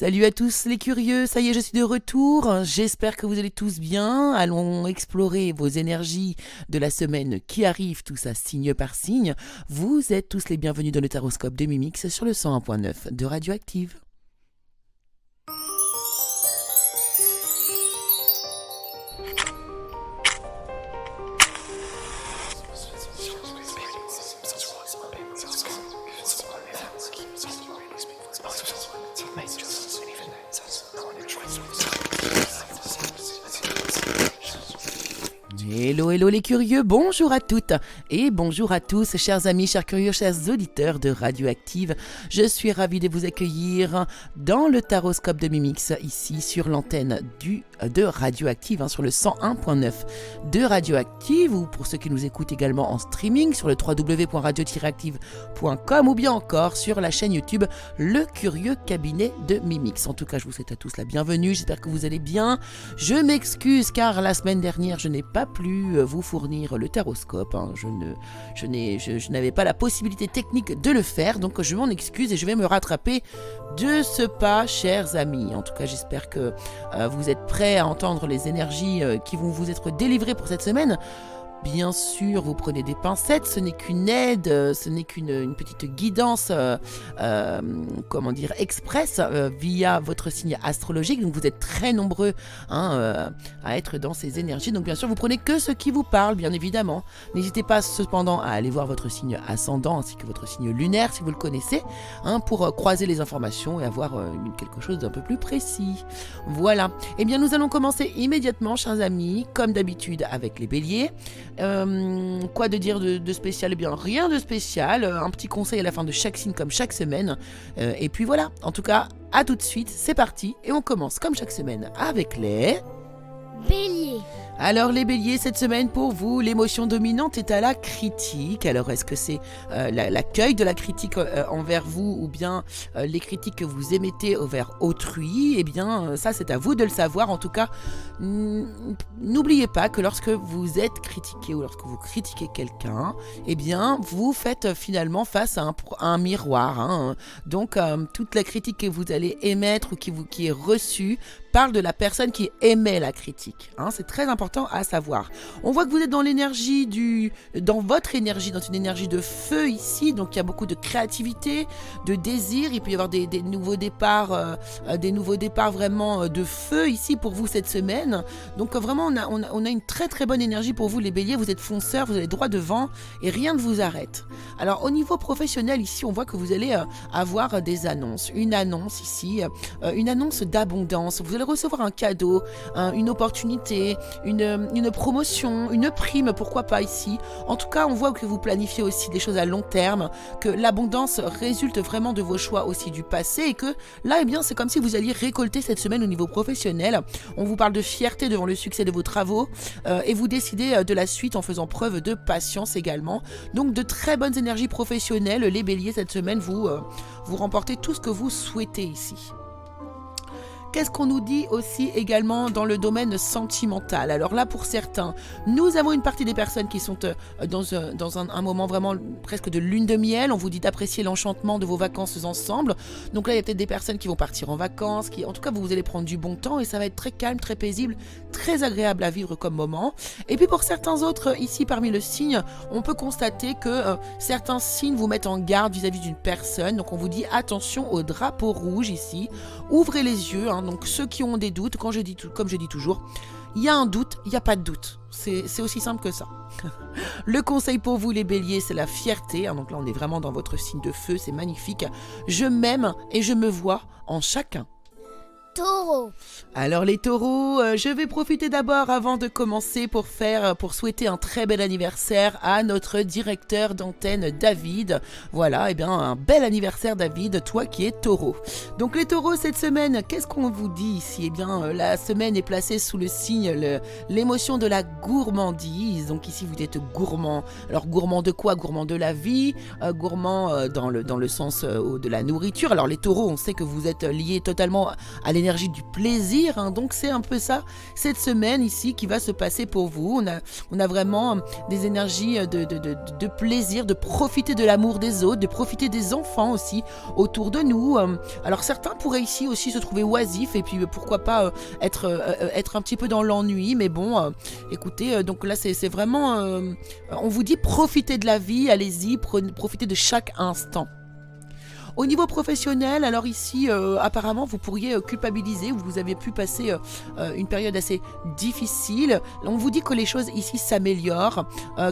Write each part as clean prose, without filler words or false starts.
Salut à tous les curieux, ça y est, je suis de retour. J'espère que vous allez tous bien. Allons explorer vos énergies de la semaine qui arrive, tout ça signe par signe. Vous êtes tous les bienvenus dans le Taroscope de Mimix sur le 101.9 de Radioactive. Hello, hello les curieux, bonjour à toutes et bonjour à tous, chers amis, chers curieux, chers auditeurs de Radioactive. Je suis ravie de vous accueillir dans le Taroscope de Mimix, ici sur l'antenne de Radioactive, sur le 101.9 de Radioactive, ou pour ceux qui nous écoutent également en streaming sur le www.radio-active.com ou bien encore sur la chaîne YouTube Le Curieux Cabinet de Mimix. En tout cas, je vous souhaite à tous la bienvenue, j'espère que vous allez bien. Je m'excuse car la semaine dernière, je n'ai pas pu vous fournir le taroscope. Je n'avais pas la possibilité technique de le faire, donc je m'en excuse et je vais me rattraper de ce pas, chers amis. En tout cas, j'espère que vous êtes prêts à entendre les énergies qui vont vous être délivrées pour cette semaine. Bien sûr, vous prenez des pincettes, ce n'est qu'une aide, ce n'est qu'une petite guidance, express via votre signe astrologique. Donc vous êtes très nombreux à être dans ces énergies. Donc bien sûr, vous prenez que ce qui vous parle, bien évidemment. N'hésitez pas cependant à aller voir votre signe ascendant ainsi que votre signe lunaire si vous le connaissez, pour croiser les informations et avoir quelque chose d'un peu plus précis. Voilà. Eh bien, nous allons commencer immédiatement, chers amis, comme d'habitude avec les béliers. Quoi de dire de spécial? Eh bien, rien de spécial, un petit conseil à la fin de chaque signe comme chaque semaine, et puis voilà, en tout cas, à tout de suite, c'est parti, et on commence comme chaque semaine avec les... Bélier. Alors les béliers, cette semaine pour vous, l'émotion dominante est à la critique. Alors est-ce que c'est l'accueil de la critique envers vous ou bien les critiques que vous émettez envers autrui? Eh bien ça c'est à vous de le savoir. En tout cas, n'oubliez pas que lorsque vous êtes critiqué ou lorsque vous critiquez quelqu'un, eh bien vous faites finalement face à un miroir. Donc toute la critique que vous allez émettre ou qui est reçue parle de la personne qui émet la critique. C'est très important à savoir. On voit que vous êtes dans l'énergie dans votre énergie, dans une énergie de feu ici, donc il y a beaucoup de créativité, de désir, il peut y avoir des nouveaux départs, vraiment de feu ici pour vous cette semaine. Donc vraiment on a une très très bonne énergie pour vous les béliers, vous êtes fonceurs, vous allez droit devant et rien ne vous arrête. Alors au niveau professionnel ici, on voit que vous allez avoir des annonces, une annonce ici, une annonce d'abondance, vous allez recevoir un cadeau, une opportunité, une promotion, une prime, pourquoi pas ici. En tout cas, on voit que vous planifiez aussi des choses à long terme, que l'abondance résulte vraiment de vos choix aussi du passé et que là, eh bien, c'est comme si vous alliez récolter cette semaine au niveau professionnel. On vous parle de fierté devant le succès de vos travaux et vous décidez de la suite en faisant preuve de patience également. Donc, de très bonnes énergies professionnelles. Les béliers, cette semaine, vous remportez tout ce que vous souhaitez ici. Qu'est-ce qu'on nous dit aussi également dans le domaine sentimental? Alors là, pour certains, nous avons une partie des personnes qui sont dans un moment vraiment presque de lune de miel. On vous dit d'apprécier l'enchantement de vos vacances ensemble. Donc là, il y a peut-être des personnes qui vont partir en vacances. En tout cas, vous allez prendre du bon temps et ça va être très calme, très paisible, très agréable à vivre comme moment. Et puis pour certains autres, ici parmi le signe, on peut constater que certains signes vous mettent en garde vis-à-vis d'une personne. Donc on vous dit attention au drapeau rouge ici. Ouvrez les yeux, donc ceux qui ont des doutes, comme je dis toujours, il y a un doute, il n'y a pas de doute. C'est aussi simple que ça. Le conseil pour vous les béliers, c'est la fierté. Donc là, on est vraiment dans votre signe de feu, c'est magnifique. Je m'aime et je me vois en chacun. Taureau. Alors les taureaux, je vais profiter d'abord avant de commencer pour souhaiter un très bel anniversaire à notre directeur d'antenne David. Voilà, un bel anniversaire David, toi qui es taureau. Donc les taureaux cette semaine, qu'est-ce qu'on vous dit ici? La semaine est placée sous le signe, l'émotion de la gourmandise. Donc ici vous êtes gourmand. Alors gourmand de quoi? Gourmand de la vie, gourmand dans le sens de la nourriture. Alors les taureaux, on sait que vous êtes liés totalement à l'énergie du plaisir, hein. Donc c'est un peu ça cette semaine ici qui va se passer pour vous. On a vraiment des énergies de plaisir, de profiter de l'amour des autres, de profiter des enfants aussi autour de nous. Alors certains pourraient ici aussi se trouver oisifs et puis pourquoi pas être un petit peu dans l'ennui, mais bon, écoutez, donc là c'est vraiment, on vous dit profitez de la vie, allez-y, profitez de chaque instant. Au niveau professionnel, alors ici, apparemment, vous pourriez culpabiliser, vous avez pu passer une période assez difficile. On vous dit que les choses ici s'améliorent,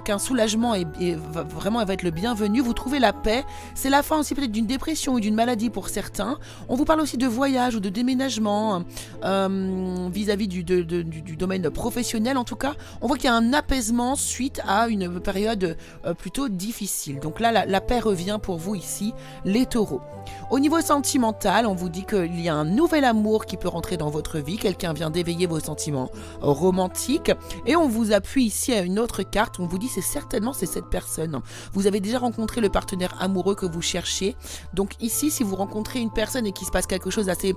qu'un soulagement va être le bienvenu. Vous trouvez la paix. C'est la fin aussi peut-être d'une dépression ou d'une maladie pour certains. On vous parle aussi de voyage ou de déménagement vis-à-vis du domaine professionnel. En tout cas, on voit qu'il y a un apaisement suite à une période plutôt difficile. Donc là, la paix revient pour vous ici, les taureaux. Au niveau sentimental, on vous dit qu'il y a un nouvel amour qui peut rentrer dans votre vie. Quelqu'un vient d'éveiller vos sentiments romantiques. Et on vous appuie ici à une autre carte. On vous dit c'est cette personne. Vous avez déjà rencontré le partenaire amoureux que vous cherchez. Donc ici, si vous rencontrez une personne et qu'il se passe quelque chose d'assez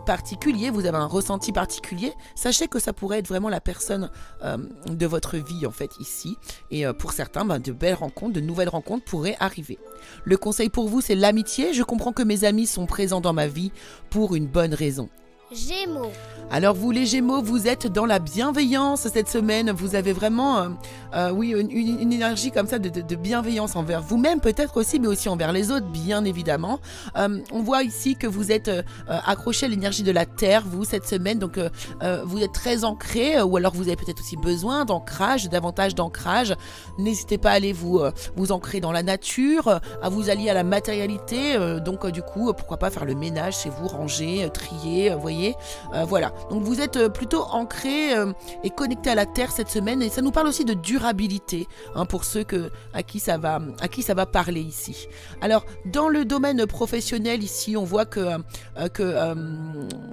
particulier, vous avez un ressenti particulier, sachez que ça pourrait être vraiment la personne de votre vie en fait ici, et pour certains de belles rencontres, de nouvelles rencontres pourraient arriver. Le conseil pour vous, c'est l'amitié. Je comprends que mes amis sont présents dans ma vie pour une bonne raison. Gémeaux. Alors vous les Gémeaux, vous êtes dans la bienveillance cette semaine, vous avez vraiment une énergie comme ça de bienveillance envers vous-même peut-être aussi, mais aussi envers les autres bien évidemment. On voit ici que vous êtes accroché à l'énergie de la terre vous cette semaine, donc vous êtes très ancré, ou alors vous avez peut-être aussi besoin d'ancrage, davantage d'ancrage. N'hésitez pas à aller vous ancrer dans la nature, à vous allier à la matérialité, donc du coup pourquoi pas faire le ménage chez vous, ranger, trier, voyez. Voilà, donc vous êtes plutôt ancré et connecté à la terre cette semaine, et ça nous parle aussi de durabilité pour ceux à qui ça va parler ici. Alors dans le domaine professionnel ici, on voit que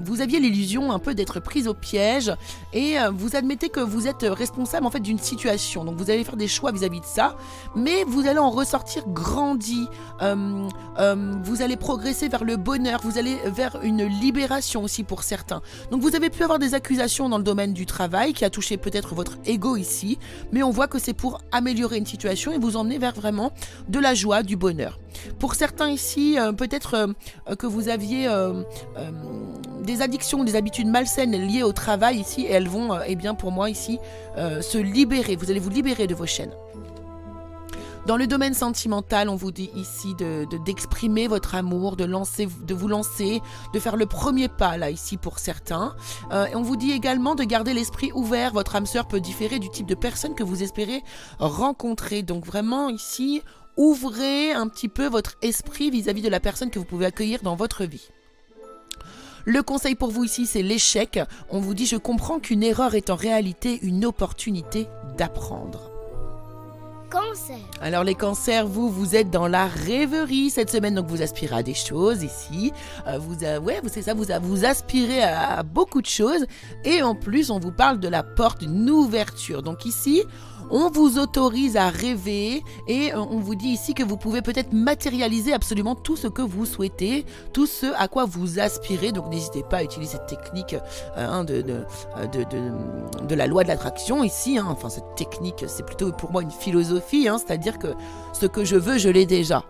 vous aviez l'illusion un peu d'être prise au piège, et vous admettez que vous êtes responsable en fait d'une situation, donc vous allez faire des choix vis-à-vis de ça, mais vous allez en ressortir grandi, vous allez progresser vers le bonheur, vous allez vers une libération aussi pour certains. Donc vous avez pu avoir des accusations dans le domaine du travail qui a touché peut-être votre ego ici, mais on voit que c'est pour améliorer une situation et vous emmener vers vraiment de la joie, du bonheur. Pour certains ici, peut-être que vous aviez des addictions, des habitudes malsaines liées au travail ici, et elles vont, pour moi ici, se libérer. Vous allez vous libérer de vos chaînes. Dans le domaine sentimental, on vous dit ici d'exprimer votre amour, de vous lancer, de faire le premier pas là ici pour certains. Et on vous dit également de garder l'esprit ouvert. Votre âme sœur peut différer du type de personne que vous espérez rencontrer. Donc vraiment ici, ouvrez un petit peu votre esprit vis-à-vis de la personne que vous pouvez accueillir dans votre vie. Le conseil pour vous ici, c'est l'échec. On vous dit, je comprends qu'une erreur est en réalité une opportunité d'apprendre. Cancer. Alors les cancers, vous êtes dans la rêverie cette semaine, donc vous aspirez à des choses ici, vous aspirez à beaucoup de choses, et en plus on vous parle de la porte d'une ouverture. Donc ici, on vous autorise à rêver, et on vous dit ici que vous pouvez peut-être matérialiser absolument tout ce que vous souhaitez, tout ce à quoi vous aspirez. Donc n'hésitez pas à utiliser cette technique de la loi de l'attraction ici. Enfin cette technique, c'est plutôt pour moi une philosophie, c'est-à-dire que ce que je veux, je l'ai déjà.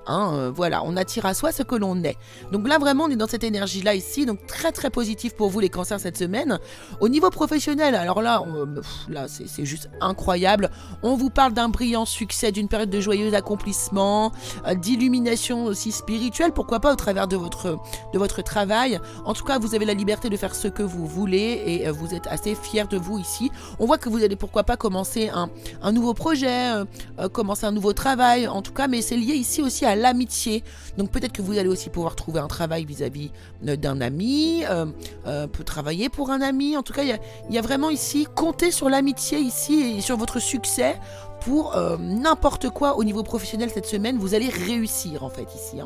Voilà, on attire à soi ce que l'on est. Donc là vraiment, on est dans cette énergie-là ici, donc très très positif pour vous les cancers cette semaine. Au niveau professionnel, alors là c'est juste incroyable. On vous parle d'un brillant succès, d'une période de joyeux accomplissement, d'illumination aussi spirituelle, pourquoi pas au travers de votre travail. En tout cas, vous avez la liberté de faire ce que vous voulez, et vous êtes assez fiers de vous ici. On voit que vous allez pourquoi pas commencer un nouveau projet, commencer un nouveau travail, en tout cas, mais c'est lié ici aussi à l'amitié. Donc peut-être que vous allez aussi pouvoir trouver un travail vis-à-vis d'un ami, peut travailler pour un ami. En tout cas, il y a vraiment ici, comptez sur l'amitié ici et sur votre succès pour n'importe quoi au niveau professionnel cette semaine. Vous allez réussir en fait ici.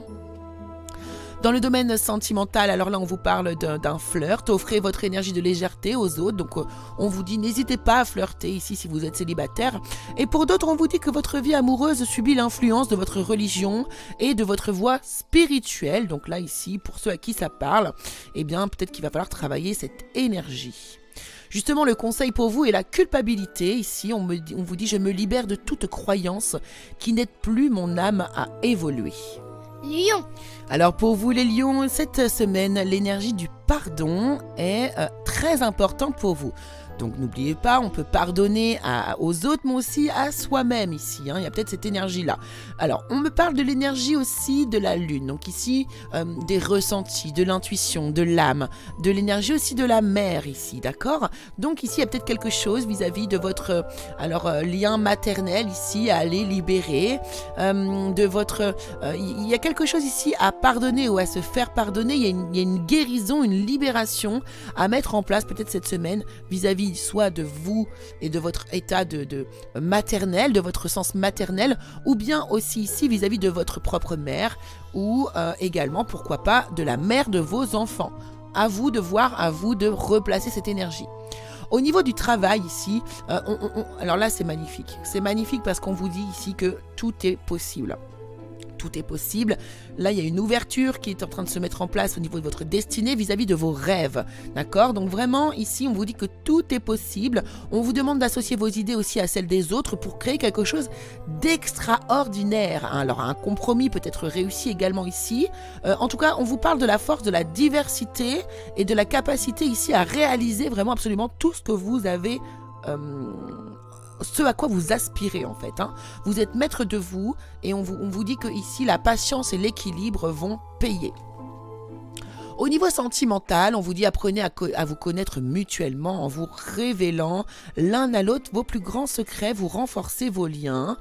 Dans le domaine sentimental, alors là on vous parle d'un flirt, offrez votre énergie de légèreté aux autres, donc on vous dit n'hésitez pas à flirter ici si vous êtes célibataire. Et pour d'autres on vous dit que votre vie amoureuse subit l'influence de votre religion et de votre voie spirituelle, donc là ici pour ceux à qui ça parle, eh bien peut-être qu'il va falloir travailler cette énergie. Justement, le conseil pour vous est la culpabilité. Ici, on vous dit « Je me libère de toute croyance qui n'aide plus mon âme à évoluer ». Lion. Alors pour vous les lions, cette semaine, l'énergie du pardon est très importante pour vous. Donc n'oubliez pas, on peut pardonner aux autres, mais aussi à soi-même ici. Il y a peut-être cette énergie-là. Alors, on me parle de l'énergie aussi de la lune. Donc ici, des ressentis, de l'intuition, de l'âme, de l'énergie aussi de la mer ici, d'accord? Donc ici, il y a peut-être quelque chose vis-à-vis de votre lien maternel ici à aller libérer. Il y a quelque chose ici à pardonner ou à se faire pardonner. Il y a une guérison, une libération à mettre en place peut-être cette semaine vis-à-vis soit de vous et de votre état de maternel, de votre sens maternel, ou bien aussi ici vis-à-vis de votre propre mère, ou également, pourquoi pas, de la mère de vos enfants. À vous de voir, à vous de replacer cette énergie. Au niveau du travail ici, alors là c'est magnifique. C'est magnifique parce qu'on vous dit ici que tout est possible. Tout est possible. Là, il y a une ouverture qui est en train de se mettre en place au niveau de votre destinée vis-à-vis de vos rêves. D'accord? Donc vraiment, ici, on vous dit que tout est possible. On vous demande d'associer vos idées aussi à celles des autres pour créer quelque chose d'extraordinaire. Alors, un compromis peut être réussi également ici. En tout cas, on vous parle de la force de la diversité et de la capacité ici à réaliser vraiment absolument tout ce que vous avez ce à quoi vous aspirez en fait. Vous êtes maître de vous et on vous dit que ici la patience et l'équilibre vont payer. Au niveau sentimental, on vous dit apprenez à vous connaître mutuellement en vous révélant l'un à l'autre vos plus grands secrets, vous renforcez vos liens.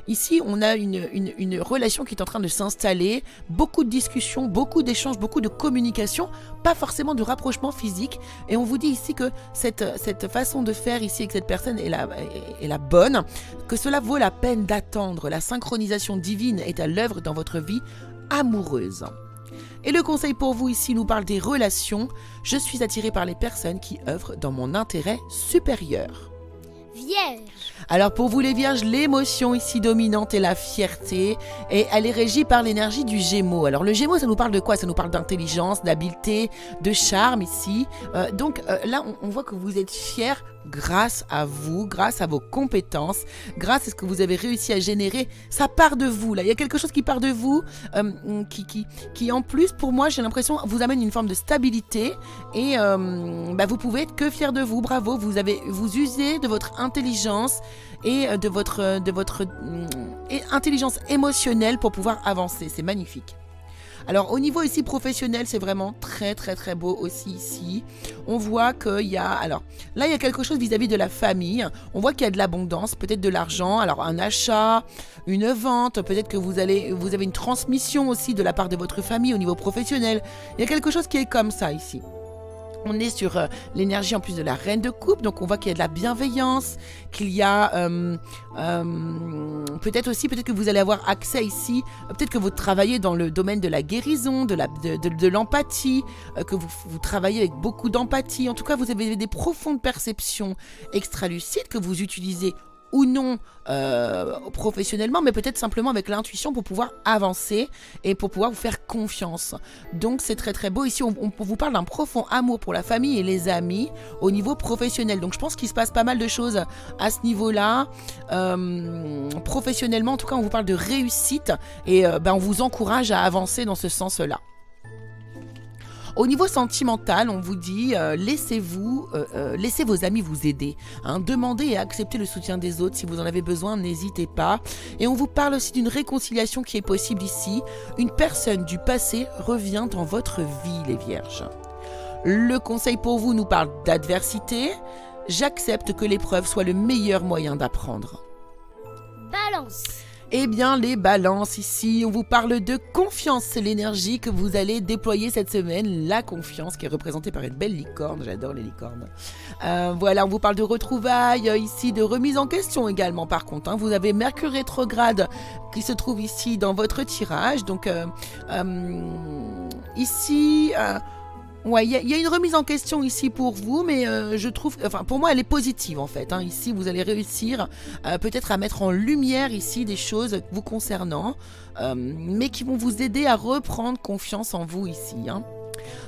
Ici, on a une relation qui est en train de s'installer, beaucoup de discussions, beaucoup d'échanges, beaucoup de communication, pas forcément de rapprochement physique. Et on vous dit ici que cette façon de faire ici avec cette personne est la bonne, que cela vaut la peine d'attendre. La synchronisation divine est à l'œuvre dans votre vie amoureuse. Et le conseil pour vous ici nous parle des relations. Je suis attirée par les personnes qui œuvrent dans mon intérêt supérieur. Vierge. Alors pour vous les vierges, l'émotion ici dominante est la fierté et elle est régie par l'énergie du Gémeaux. Alors le Gémeaux, ça nous parle de quoi? Ça nous parle d'intelligence, d'habileté, de charme ici. Donc là, on voit que vous êtes fiers grâce à vous, grâce à vos compétences, grâce à ce que vous avez réussi à générer. Ça part de vous, là. Il y a quelque chose qui part de vous, qui en plus, pour moi, j'ai l'impression, vous amène une forme de stabilité et vous pouvez être que fiers de vous. Bravo, vous usez de votre intelligence et de votre intelligence émotionnelle pour pouvoir avancer. C'est magnifique. Alors au niveau ici professionnel, c'est vraiment très très très beau aussi ici. On voit qu'il y a, alors là il y a quelque chose vis-à-vis de la famille. On voit qu'il y a de l'abondance, peut-être de l'argent, alors un achat, une vente, peut-être que vous avez une transmission aussi de la part de votre famille au niveau professionnel. Il y a quelque chose qui est comme ça ici. On est sur l'énergie en plus de la reine de coupe, donc on voit qu'il y a de la bienveillance, qu'il y a peut-être que vous allez avoir accès ici, peut-être que vous travaillez dans le domaine de la guérison, de l'empathie, que vous travaillez avec beaucoup d'empathie. En tout cas, vous avez des profondes perceptions extralucides que vous utilisez ou non professionnellement, mais peut-être simplement avec l'intuition pour pouvoir avancer et pour pouvoir vous faire confiance. Donc c'est très très beau. Ici on vous parle d'un profond amour pour la famille et les amis au niveau professionnel. Donc je pense qu'il se passe pas mal de choses à ce niveau-là. Professionnellement, en tout cas, on vous parle de réussite et on vous encourage à avancer dans ce sens-là. Au niveau sentimental, on vous dit laissez vos amis vous aider. Demandez et acceptez le soutien des autres. Si vous en avez besoin, n'hésitez pas. Et on vous parle aussi d'une réconciliation qui est possible ici. Une personne du passé revient dans votre vie, les vierges. Le conseil pour vous nous parle d'adversité. J'accepte que l'épreuve soit le meilleur moyen d'apprendre. Balance. Eh bien, les balances ici, on vous parle de confiance. C'est l'énergie que vous allez déployer cette semaine. La confiance qui est représentée par une belle licorne. J'adore les licornes. Voilà, on vous parle de retrouvailles, ici de remise en question également par contre. Vous avez Mercure rétrograde qui se trouve ici dans votre tirage. Donc, ici... ouais, il y a une remise en question ici pour vous, mais je trouve, enfin pour moi elle est positive en fait. Ici vous allez réussir peut-être à mettre en lumière ici des choses vous concernant, mais qui vont vous aider à reprendre confiance en vous ici.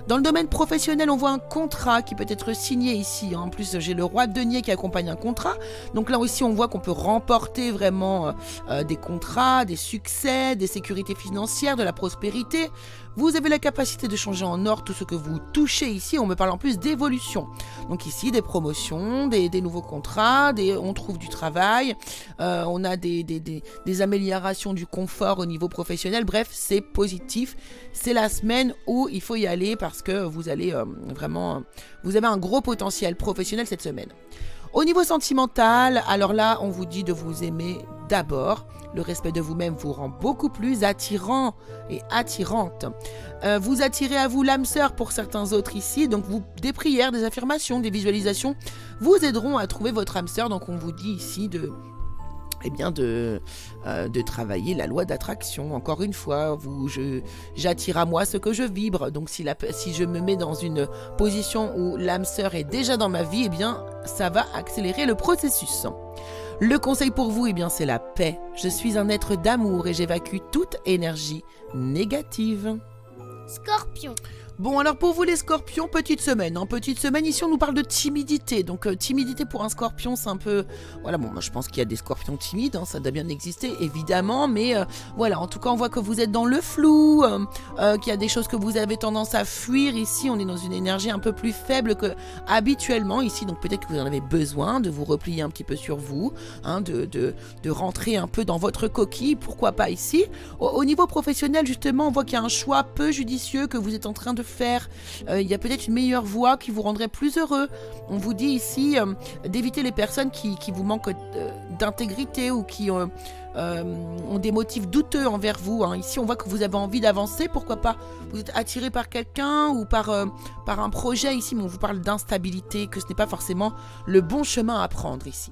Dans le domaine professionnel, on voit un contrat qui peut être signé ici. En plus, j'ai le roi de denier qui accompagne un contrat. Donc là aussi, on voit qu'on peut remporter vraiment des contrats, des succès, des sécurités financières, de la prospérité. Vous avez la capacité de changer en or tout ce que vous touchez ici. On me parle en plus d'évolution. Donc ici, des promotions, des nouveaux contrats, on trouve du travail, on a des améliorations du confort au niveau professionnel. Bref, c'est positif. C'est la semaine où il faut y aller parce que vous allez vraiment... vous avez un gros potentiel professionnel cette semaine. Au niveau sentimental, alors là, on vous dit de vous aimer d'abord. Le respect de vous-même vous rend beaucoup plus attirant et attirante. Vous attirez à vous l'âme sœur pour certains autres ici. Donc, des prières, des affirmations, des visualisations vous aideront à trouver votre âme sœur. Donc, on vous dit ici de travailler la loi d'attraction. Encore une fois, j'attire à moi ce que je vibre. Donc si je me mets dans une position où l'âme sœur est déjà dans ma vie, eh bien ça va accélérer le processus. Le conseil pour vous, eh bien c'est la paix. Je suis un être d'amour et j'évacue toute énergie négative. Scorpion. Bon, alors pour vous les scorpions, petite semaine. Petite semaine, ici on nous parle de timidité. Donc timidité pour un scorpion, c'est un peu... Voilà, bon, moi je pense qu'il y a des scorpions timides, ça doit bien exister, évidemment. Mais voilà, en tout cas on voit que vous êtes dans le flou, qu'il y a des choses que vous avez tendance à fuir. Ici, on est dans une énergie un peu plus faible que habituellement ici. Donc peut-être que vous en avez besoin de vous replier un petit peu sur vous, de rentrer un peu dans votre coquille, pourquoi pas ici. Au niveau professionnel, justement, on voit qu'il y a un choix peu judicieux que vous êtes en train de faire. Il y a peut-être une meilleure voie qui vous rendrait plus heureux. On vous dit ici d'éviter les personnes qui vous manquent d'intégrité ou qui ont des motifs douteux envers vous. Ici, on voit que vous avez envie d'avancer. Pourquoi pas? Vous êtes attiré par quelqu'un ou par un projet ici, mais on vous parle d'instabilité, que ce n'est pas forcément le bon chemin à prendre ici.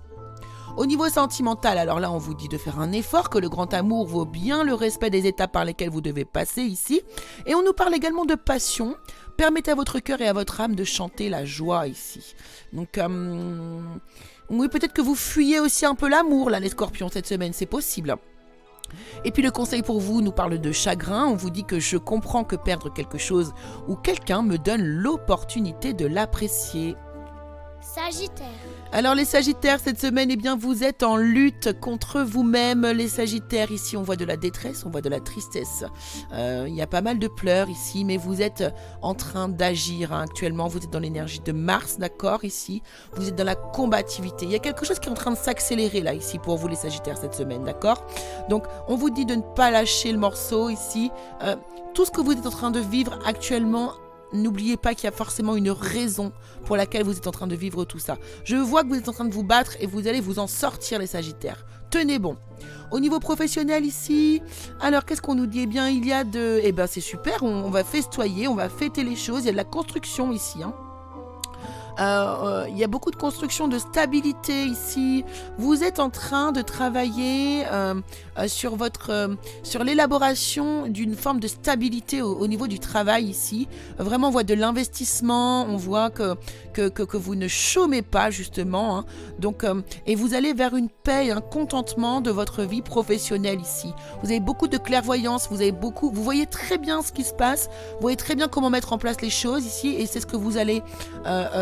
Au niveau sentimental, alors là, on vous dit de faire un effort, que le grand amour vaut bien le respect des étapes par lesquelles vous devez passer ici. Et on nous parle également de passion. Permettez à votre cœur et à votre âme de chanter la joie ici. Donc, oui, peut-être que vous fuyez aussi un peu l'amour, là, les scorpions, cette semaine, c'est possible. Et puis le conseil pour vous nous parle de chagrin. On vous dit que je comprends que perdre quelque chose ou quelqu'un me donne l'opportunité de l'apprécier. Sagittaire. Alors les Sagittaires, cette semaine, eh bien, vous êtes en lutte contre vous-même. Les Sagittaires, ici, on voit de la détresse, on voit de la tristesse. Il y a pas mal de pleurs ici, mais vous êtes en train d'agir actuellement. Vous êtes dans l'énergie de Mars, d'accord, ici. Vous êtes dans la combativité. Il y a quelque chose qui est en train de s'accélérer, là, ici, pour vous, les Sagittaires, cette semaine, d'accord. Donc, on vous dit de ne pas lâcher le morceau, ici. Tout ce que vous êtes en train de vivre actuellement, n'oubliez pas qu'il y a forcément une raison pour laquelle vous êtes en train de vivre tout ça. Je vois que vous êtes en train de vous battre et vous allez vous en sortir, les Sagittaires. Tenez bon. Au niveau professionnel ici, alors qu'est-ce qu'on nous dit? Eh bien, il y a de... Eh bien, c'est super, on va festoyer, on va fêter les choses. Il y a de la construction ici, il y a beaucoup de construction, de stabilité ici. Vous êtes en train de travailler sur l'élaboration d'une forme de stabilité au niveau du travail ici. Vraiment, on voit de l'investissement, on voit que vous ne chômez pas justement. Donc, et vous allez vers une paix et un contentement de votre vie professionnelle ici. Vous avez beaucoup de clairvoyance, vous voyez très bien ce qui se passe, vous voyez très bien comment mettre en place les choses ici, et c'est ce que vous allez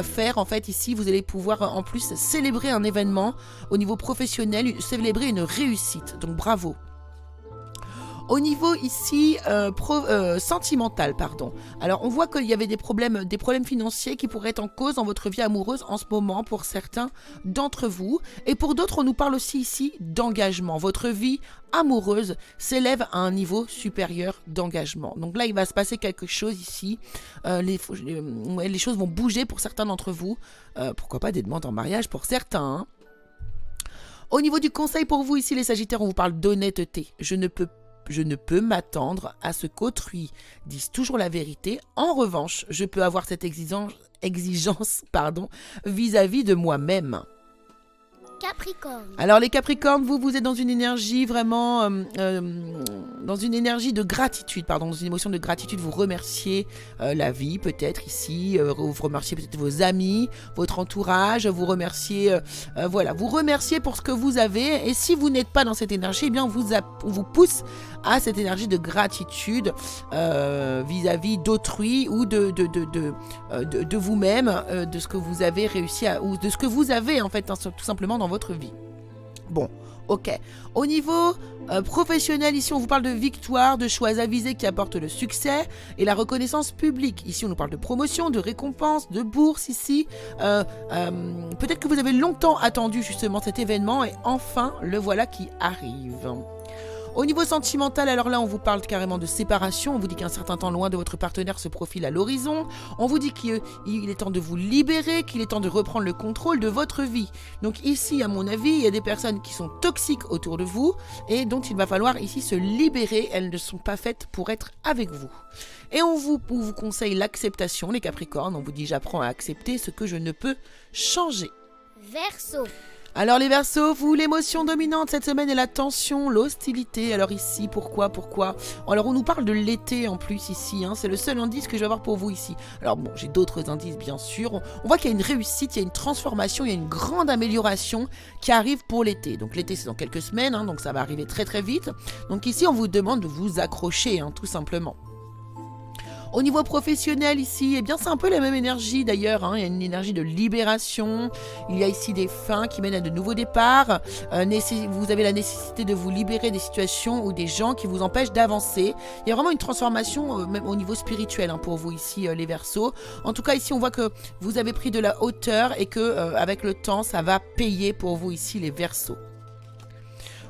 faire. En fait, ici, vous allez pouvoir en plus célébrer un événement au niveau professionnel, célébrer une réussite. Donc, bravo. Au niveau ici sentimental, pardon. Alors on voit qu'il y avait des problèmes financiers qui pourraient être en cause dans votre vie amoureuse en ce moment pour certains d'entre vous. Et pour d'autres, on nous parle aussi ici d'engagement. Votre vie amoureuse s'élève à un niveau supérieur d'engagement. Donc là, il va se passer quelque chose ici. Les choses vont bouger pour certains d'entre vous. Pourquoi pas des demandes en mariage pour certains, Au niveau du conseil pour vous ici les Sagittaires, on vous parle d'honnêteté. Je ne peux m'attendre à ce qu'autrui dise toujours la vérité. En revanche, je peux avoir cette exigence vis-à-vis de moi-même. Capricorne. Alors les Capricornes, vous êtes dans une énergie vraiment, dans une énergie de gratitude, dans une émotion de gratitude. Vous remerciez la vie peut-être ici, vous remerciez peut-être vos amis, votre entourage, vous remerciez, vous remerciez pour ce que vous avez. Et si vous n'êtes pas dans cette énergie, eh bien on vous pousse à cette énergie de gratitude vis-à-vis d'autrui ou de vous-même, de ce que vous avez réussi ou de ce que vous avez en fait tout simplement dans votre vie. Bon, ok. Au niveau professionnel, ici on vous parle de victoire, de choix avisés qui apportent le succès et la reconnaissance publique. Ici on nous parle de promotion, de récompense, de bourse ici. Peut-être que vous avez longtemps attendu justement cet événement et enfin le voilà qui arrive. Au niveau sentimental, alors là, on vous parle carrément de séparation. On vous dit qu'un certain temps loin de votre partenaire se profile à l'horizon. On vous dit qu'il est temps de vous libérer, qu'il est temps de reprendre le contrôle de votre vie. Donc ici, à mon avis, il y a des personnes qui sont toxiques autour de vous et dont il va falloir ici se libérer. Elles ne sont pas faites pour être avec vous. Et on vous conseille l'acceptation, les Capricornes. On vous dit j'apprends à accepter ce que je ne peux changer. Verseau. Alors les Verseaux, vous, l'émotion dominante cette semaine est la tension, l'hostilité. Alors ici, pourquoi Alors on nous parle de l'été en plus ici, c'est le seul indice que je vais avoir pour vous ici. Alors bon, j'ai d'autres indices bien sûr. On voit qu'il y a une réussite, il y a une transformation, il y a une grande amélioration qui arrive pour l'été. Donc l'été c'est dans quelques semaines, donc ça va arriver très très vite. Donc ici on vous demande de vous accrocher, tout simplement. Au niveau professionnel ici, eh bien c'est un peu la même énergie d'ailleurs, il y a une énergie de libération, il y a ici des fins qui mènent à de nouveaux départs, vous avez la nécessité de vous libérer des situations ou des gens qui vous empêchent d'avancer. Il y a vraiment une transformation même au niveau spirituel pour vous ici les Verseaux. En tout cas ici on voit que vous avez pris de la hauteur et que avec le temps ça va payer pour vous ici les Verseaux.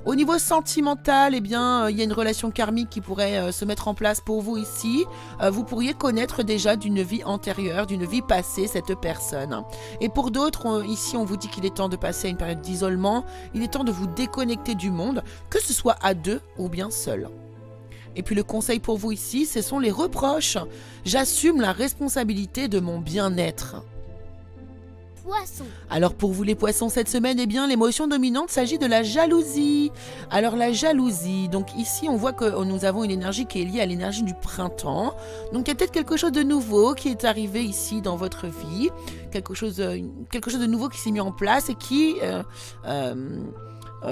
Au niveau sentimental, eh bien, il y a une relation karmique qui pourrait se mettre en place pour vous ici. Vous pourriez connaître déjà d'une vie antérieure, d'une vie passée, cette personne. Et pour d'autres, ici, on vous dit qu'il est temps de passer à une période d'isolement. Il est temps de vous déconnecter du monde, que ce soit à deux ou bien seul. Et puis le conseil pour vous ici, ce sont les reproches. J'assume la responsabilité de mon bien-être. Poisson. Alors pour vous les poissons cette semaine, eh bien l'émotion dominante s'agit de la jalousie. Alors la jalousie, donc ici on voit que nous avons une énergie qui est liée à l'énergie du printemps. Donc il y a peut-être quelque chose de nouveau qui est arrivé ici dans votre vie, quelque chose de nouveau qui s'est mis en place et qui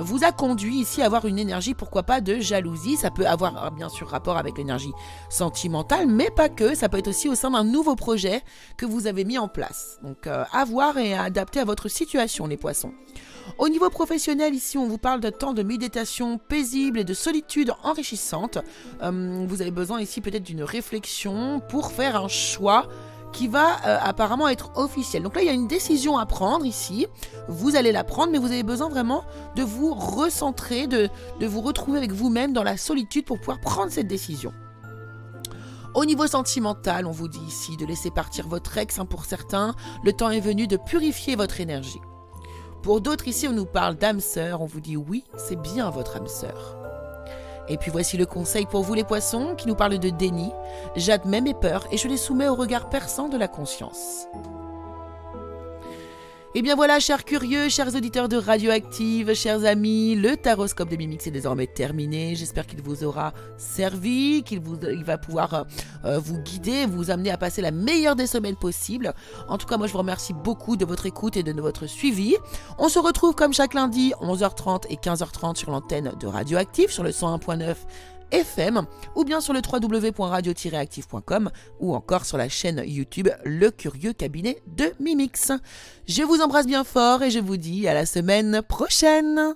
vous a conduit ici à avoir une énergie, pourquoi pas, de jalousie. Ça peut avoir bien sûr rapport avec l'énergie sentimentale, mais pas que. Ça peut être aussi au sein d'un nouveau projet que vous avez mis en place. Donc à voir et à adapter à votre situation, les poissons. Au niveau professionnel, ici, on vous parle de temps de méditation paisible et de solitude enrichissante. Vous avez besoin ici peut-être d'une réflexion pour faire un choix qui va apparemment être officiel. Donc là, il y a une décision à prendre ici. Vous allez la prendre, mais vous avez besoin vraiment de vous recentrer, de vous retrouver avec vous-même dans la solitude pour pouvoir prendre cette décision. Au niveau sentimental, on vous dit ici de laisser partir votre ex pour certains. Le temps est venu de purifier votre énergie. Pour d'autres, ici, on nous parle d'âme sœur. On vous dit oui, c'est bien votre âme sœur. Et puis voici le conseil pour vous les poissons qui nous parle de déni. J'admets mes peurs et je les soumets au regard perçant de la conscience. Et bien voilà, chers curieux, chers auditeurs de Radioactive, chers amis, le taroscope de Mimix est désormais terminé. J'espère qu'il vous aura servi, qu'il va pouvoir vous guider, vous amener à passer la meilleure des semaines possibles. En tout cas, moi je vous remercie beaucoup de votre écoute et de votre suivi. On se retrouve comme chaque lundi, 11h30 et 15h30 sur l'antenne de Radioactive, sur le 101.9 FM, ou bien sur le www.radio-active.com, ou encore sur la chaîne YouTube Le Curieux Cabinet de Mimix. Je vous embrasse bien fort et je vous dis à la semaine prochaine.